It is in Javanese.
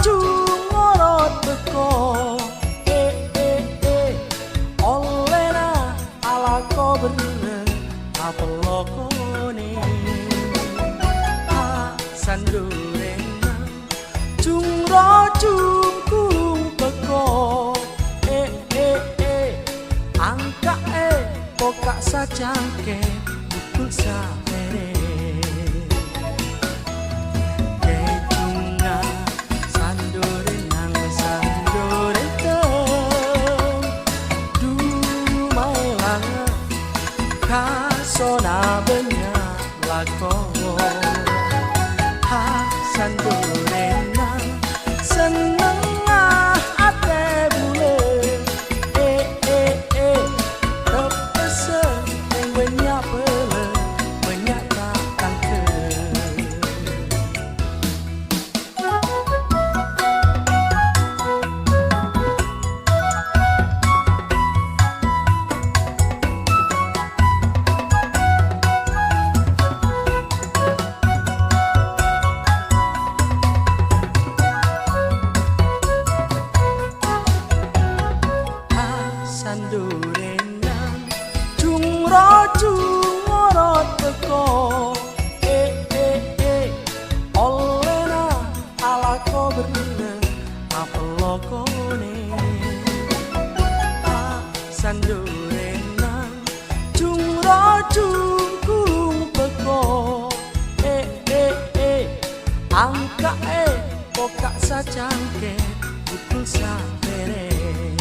ngorot teko olena ala kober apelokone sandurena cung kurung teko angka pokak sajangke bukul sapere kejunga sandore nang sandore teng dumailang kasona banyak lakon sandore nang seneng ate bule terpesen yang banyak bele banyak datang ke sandurenan cung ngorot teko olena ala kober apelokone sandurenan cung kurung teko angka pokak sajangke bukul sapere